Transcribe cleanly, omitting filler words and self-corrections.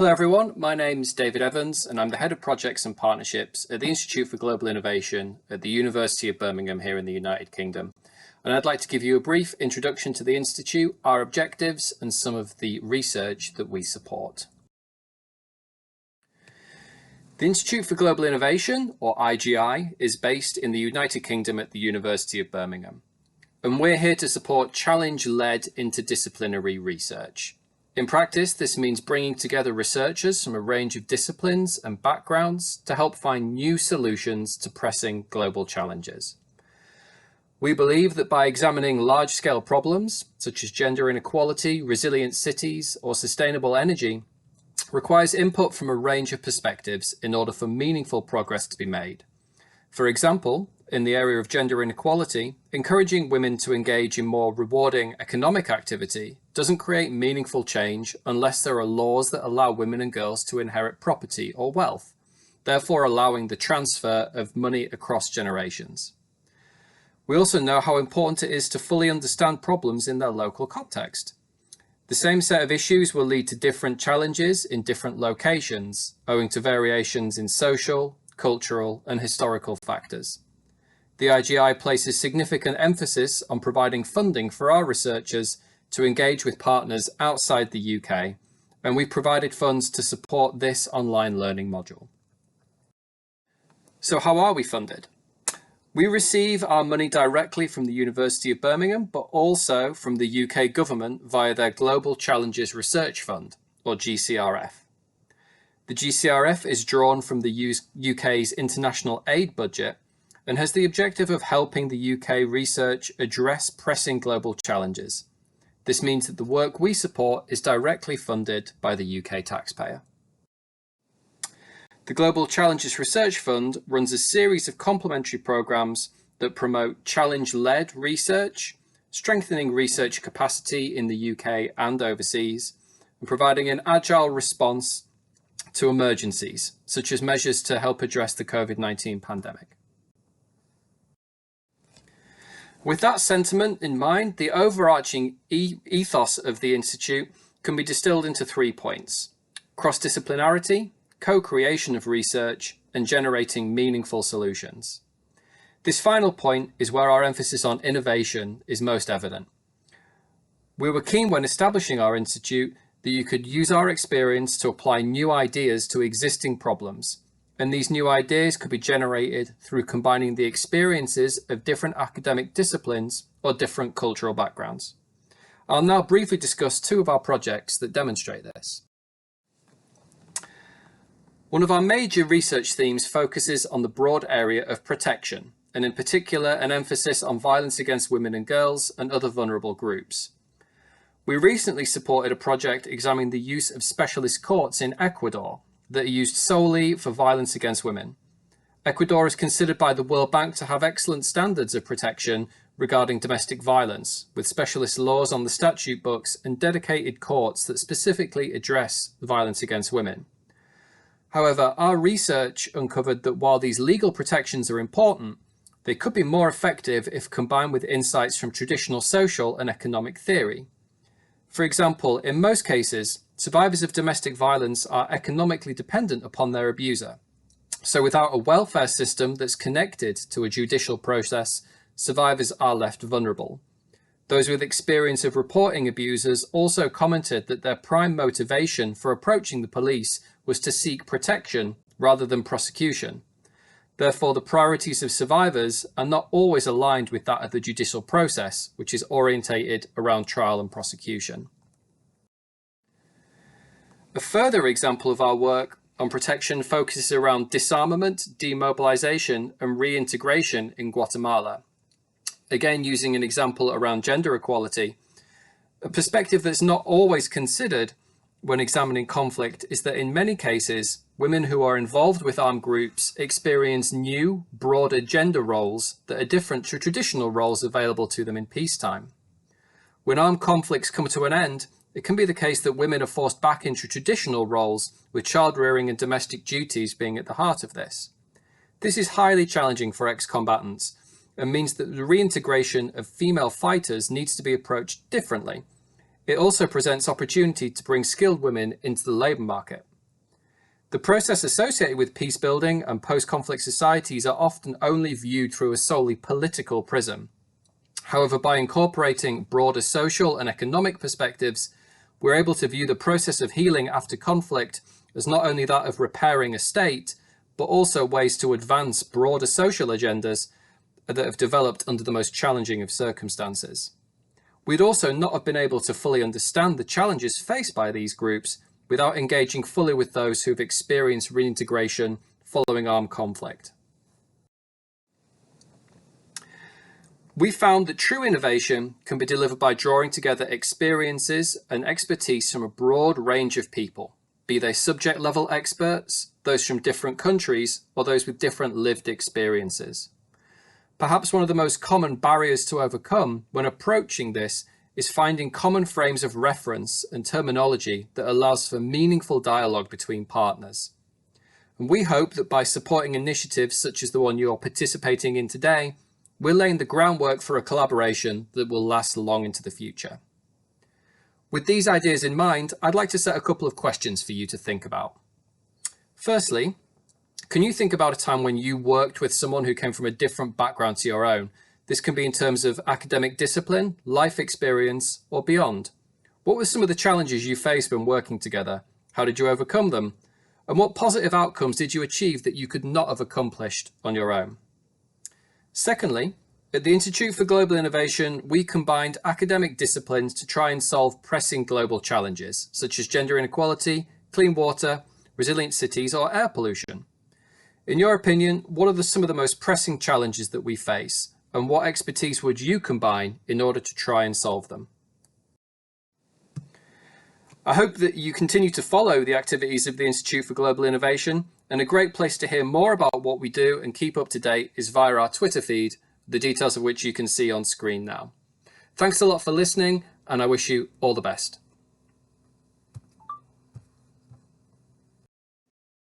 Hello everyone, my name's David Evans and I'm the Head of Projects and Partnerships at the Institute for Global Innovation at the University of Birmingham here in the United Kingdom. And I'd like to give you a brief introduction to the Institute, our objectives and some of the research that we support. The Institute for Global Innovation, or IGI, is based in the United Kingdom at the University of Birmingham. And we're here to support challenge-led interdisciplinary research. In practice, this means bringing together researchers from a range of disciplines and backgrounds to help find new solutions to pressing global challenges. We believe that by examining large-scale problems, such as gender inequality, resilient cities, or sustainable energy, requires input from a range of perspectives in order for meaningful progress to be made. For example, in the area of gender inequality, encouraging women to engage in more rewarding economic activity doesn't create meaningful change unless there are laws that allow women and girls to inherit property or wealth, therefore allowing the transfer of money across generations. We also know how important it is to fully understand problems in their local context. The same set of issues will lead to different challenges in different locations, owing to variations in social, cultural, and historical factors. The IGI places significant emphasis on providing funding for our researchers to engage with partners outside the UK, and we've provided funds to support this online learning module. So how are we funded? We receive our money directly from the University of Birmingham, but also from the UK government via their Global Challenges Research Fund, or GCRF. The GCRF is drawn from the UK's international aid budget and has the objective of helping the UK research address pressing global challenges. This means that the work we support is directly funded by the UK taxpayer. The Global Challenges Research Fund runs a series of complementary programs that promote challenge-led research, strengthening research capacity in the UK and overseas, and providing an agile response to emergencies, such as measures to help address the COVID-19 pandemic. With that sentiment in mind, the overarching ethos of the Institute can be distilled into 3 points: cross-disciplinarity, co-creation of research, and generating meaningful solutions. This final point is where our emphasis on innovation is most evident. We were keen when establishing our Institute that you could use our experience to apply new ideas to existing problems. And these new ideas could be generated through combining the experiences of different academic disciplines or different cultural backgrounds. I'll now briefly discuss 2 of our projects that demonstrate this. One of our major research themes focuses on the broad area of protection, and in particular an emphasis on violence against women and girls and other vulnerable groups. We recently supported a project examining the use of specialist courts in Ecuador that are used solely for violence against women. Ecuador is considered by the World Bank to have excellent standards of protection regarding domestic violence, with specialist laws on the statute books and dedicated courts that specifically address violence against women. However, our research uncovered that while these legal protections are important, they could be more effective if combined with insights from traditional social and economic theory. For example, in most cases, survivors of domestic violence are economically dependent upon their abuser. So without a welfare system that's connected to a judicial process, survivors are left vulnerable. Those with experience of reporting abusers also commented that their prime motivation for approaching the police was to seek protection rather than prosecution. Therefore, the priorities of survivors are not always aligned with that of the judicial process, which is orientated around trial and prosecution. A further example of our work on protection focuses around disarmament, demobilization, and reintegration in Guatemala. Again, using an example around gender equality, a perspective that's not always considered when examining conflict is that in many cases, women who are involved with armed groups experience new, broader gender roles that are different to traditional roles available to them in peacetime. When armed conflicts come to an end, it can be the case that women are forced back into traditional roles, with child rearing and domestic duties being at the heart of this. This is highly challenging for ex-combatants and means that the reintegration of female fighters needs to be approached differently. It also presents opportunity to bring skilled women into the labour market. The process associated with peace building and post-conflict societies are often only viewed through a solely political prism. However, by incorporating broader social and economic perspectives, we're able to view the process of healing after conflict as not only that of repairing a state, but also ways to advance broader social agendas that have developed under the most challenging of circumstances. We'd also not have been able to fully understand the challenges faced by these groups without engaging fully with those who've experienced reintegration following armed conflict. We found that true innovation can be delivered by drawing together experiences and expertise from a broad range of people, be they subject level experts, those from different countries, or those with different lived experiences. Perhaps one of the most common barriers to overcome when approaching this is finding common frames of reference and terminology that allows for meaningful dialogue between partners. And we hope that by supporting initiatives such as the one you're participating in today, we're laying the groundwork for a collaboration that will last long into the future. With these ideas in mind, I'd like to set a couple of questions for you to think about. Firstly, can you think about a time when you worked with someone who came from a different background to your own? This can be in terms of academic discipline, life experience, or beyond. What were some of the challenges you faced when working together? How did you overcome them? And what positive outcomes did you achieve that you could not have accomplished on your own? Secondly, at the Institute for Global Innovation, we combined academic disciplines to try and solve pressing global challenges, such as gender inequality, clean water, resilient cities, or air pollution. In your opinion, what are some of the most pressing challenges that we face, and what expertise would you combine in order to try and solve them? I hope that you continue to follow the activities of the Institute for Global Innovation, and a great place to hear more about what we do and keep up to date is via our Twitter feed, the details of which you can see on screen now. Thanks a lot for listening, and I wish you all the best.